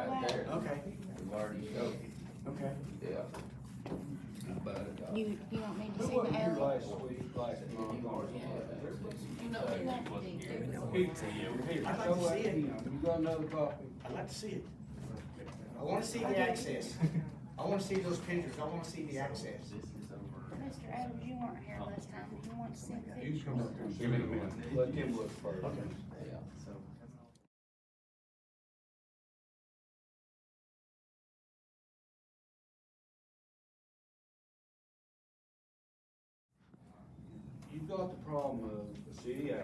right there. Okay, We've already showed you. okay. Yeah. But, You want me to Who see wasn't the here alley? last week, last month? I'd like to see it. You got another copy? I'd like to see it. I wanna see the access. I wanna see those pictures, I wanna see the access. Mr. Adams, you weren't here last time. You want to see the You picture? come up here. Give me a minute. Let Tim look first. Okay. yeah. You've got the problem of the city alley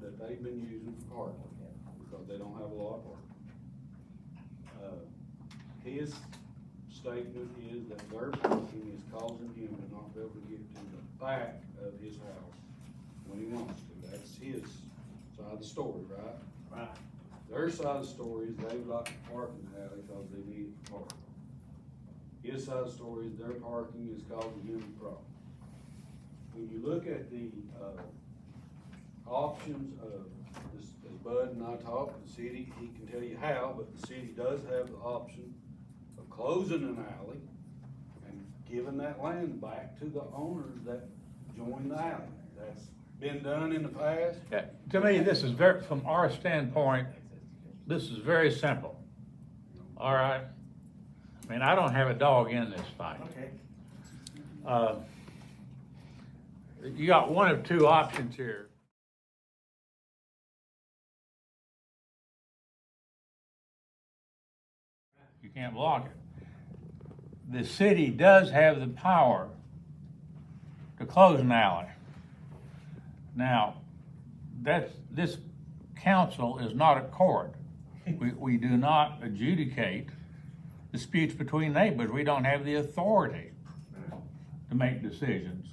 that they've been using for parking because they don't have a lot of parking. His statement is that their parking is causing him to not be able to get to the back of his house when he wants to. That's his side of the story, right? Right. Their side of the story is they've got to park in the alley because they need to park. His side of the story is their parking is causing him a problem. When you look at the, options of this, as Bud and I talked, the city, he can tell you how, but the city does have the option of closing an alley and giving that land back to the owners that join the alley. That's been done in the past. Yeah, to me, this is very, from our standpoint, this is very simple. All right? I mean, I don't have a dog in this fight. Okay. You got one of two options here. You can't block it. The city does have the power to close an alley. Now, this council is not a court. We do not adjudicate disputes between neighbors. We don't have the authority to make decisions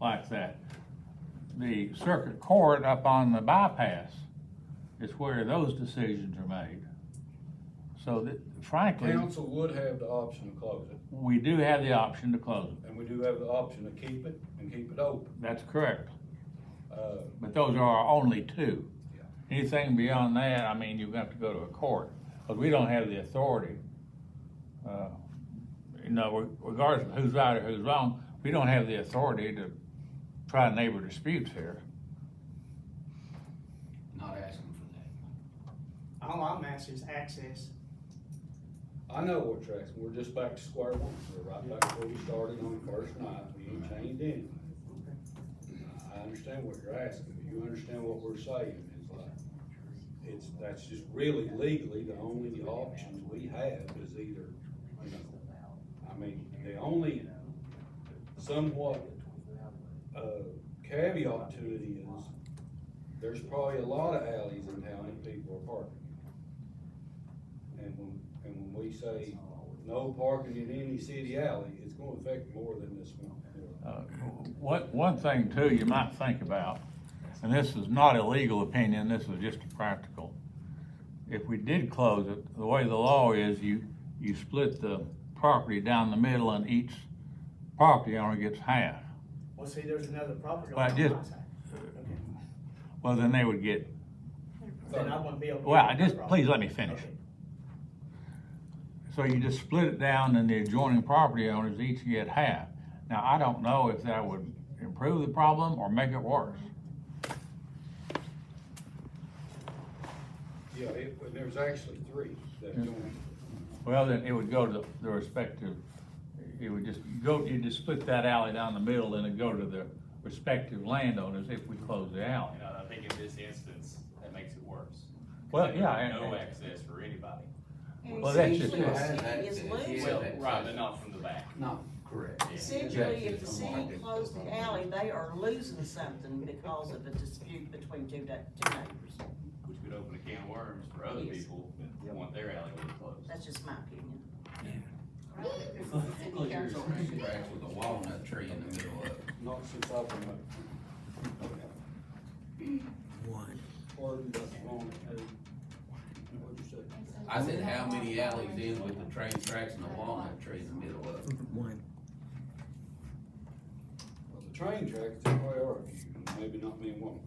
like that. The circuit court up on the bypass is where those decisions are made. So that, frankly, Council would have the option to close it, we do have the option to close it. and we do have the option to keep it and keep it open. That's correct. Uh, But those are our only two. Yeah. Anything beyond that, I mean, you have to go to a court, because we don't have the authority. Regardless of who's right or who's wrong, we don't have the authority to try neighbor disputes here. Not asking for that. All I'm asking is access. I know what you're asking, we're just back to square one, we're right back where we started on the first night, we ain't changed anything. I understand what you're asking, you understand what we're saying, that's just really legally the only options we have is either, I mean, the only somewhat, caveat to it is, there's probably a lot of alleys in town that people are parking. And when we say no parking in any city alley, it's gonna affect more than this one. One thing too you might think about, and this is not a legal opinion, this is just a practical. If we did close it, the way the law is, you split the property down the middle and each property owner gets half. Well, see, there's another property Well, on just- my side. Okay. Well, then they would get, Then I wouldn't be able to. well, get their just, property. please let me finish. Okay. So you just split it down and the adjoining property owners each get half. Now, I don't know if that would improve the problem or make it worse. Yeah, there's actually three that join. Well, then it would go to the respective, it would just go, you just split that alley down the middle and it'd go to the respective landowners if we close the alley. I think in this instance, that makes it worse. Well, There's yeah, no access for anybody. Well, that's just Still it. has Is access, losing. yeah, Well, access. right, but not from the back. No, correct. Essentially, if the Access city unmarked. closed the alley, they are losing something because of a dispute between two neighbors. Which could open a can of worms for other Yes. people that want their alleyway closed. That's just my opinion. Clear's tracks with a walnut tree in the middle of it. Not since I've been. One. Pardon, that's wrong. What'd you say? I said, how many alleys in with the train tracks and a walnut tree in the middle of it? One. Well, the train tracks, there probably are a few, maybe not many one.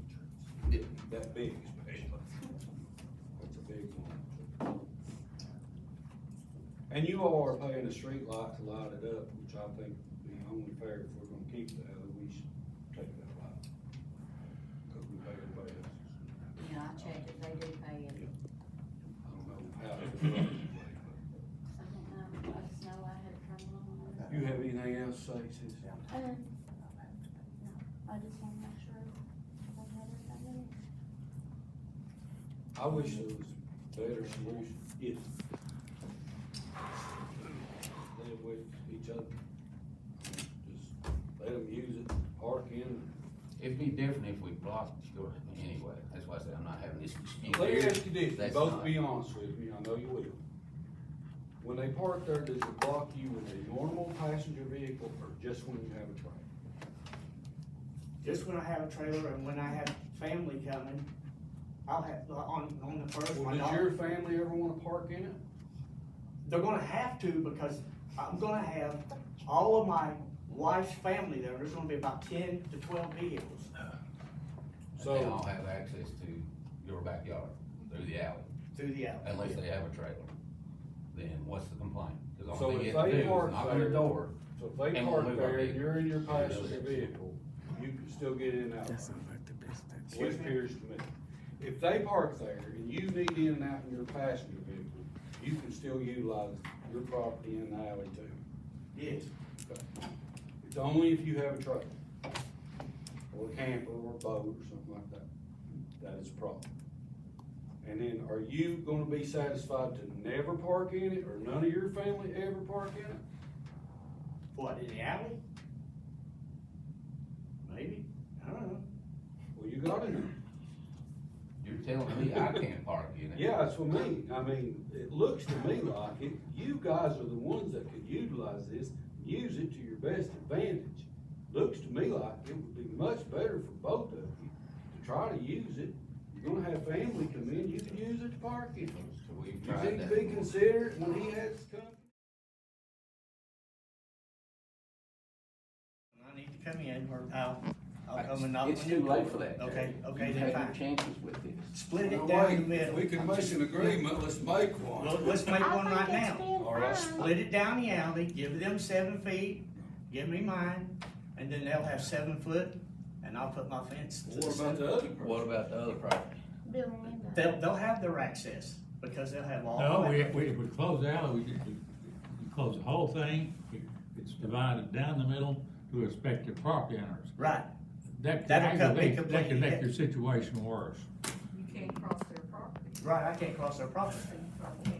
Yeah. That big, especially. That's a big one. And you all are paying a street light to light it up, which I think would be only fair if we're gonna keep the alley, we should take that light. Cause we pay everybody else. Yeah, I checked it, they do pay it. I don't know how to do it, I don't know, I just know I had a trouble on it. you have anything else to say, sis? No, I just wanna make sure I had everything. I wish there was a better solution, if live with each other. Just let them use it, park in. It'd be different if we blocked the store anyway, that's why I said I'm not having this dispute Let me here. ask you this, That's both not- be honest with me, I know you will. When they park there, does it block you with a normal passenger vehicle or just when you have a trailer? Just when I have a trailer and when I have family coming, I'll have, on the first, Well, my does daughter, your family ever wanna park in it? they're gonna have to because I'm gonna have all of my wife's family there. There's gonna be about 10 to 12 vehicles And they all have access to your backyard through the alley, through the alley. unless they have a trailer. Then what's the complaint? Cause So all they if get to they do park is knock on there- the door. So if they And park we'll move our there and vehicle. you're in your passenger Yeah. vehicle, you can still get in and out. What Excuse it me? appears to me. If they park there and you need in and out in your passenger vehicle, you can still utilize your property in the alley too. Yes. It's only if you have a trailer, or a camper, or a boat, or something like that, that is a problem. And then, are you gonna be satisfied to never park in it, or none of your family ever park in it? What, in the alley? Maybe, I don't know. Well, you gotta know. You're telling me I can't park in it? Yeah, that's what I mean, it looks to me like it, you guys are the ones that could utilize this, use it to your best advantage. Looks to me like it would be much better for both of you to try to use it. You're gonna have family come in, you can use it to park in. So we've You tried need to that. be considerate when he has to come. When I need to come in, or I'll come and knock. It's on too your late door. for that, Terry. Okay, okay, You've then had your fine. chances with this. Split it Well, down wait, the middle. We can make an agreement, let's make one. Well, let's make one right now. All right. Split it down the alley, give them 7 feet, give me mine, and then they'll have 7 foot, and I'll put my fence to the What about center. the other person? What about the other property? Bill and Linda. They'll have their access, because they'll have all. No, that. if we close the alley, we close the whole thing, it's divided down the middle to respective property owners. Right, That could That'll cut me aggravate, that completely. could make your situation worse. You can't cross their property. right, I can't cross their property. So you probably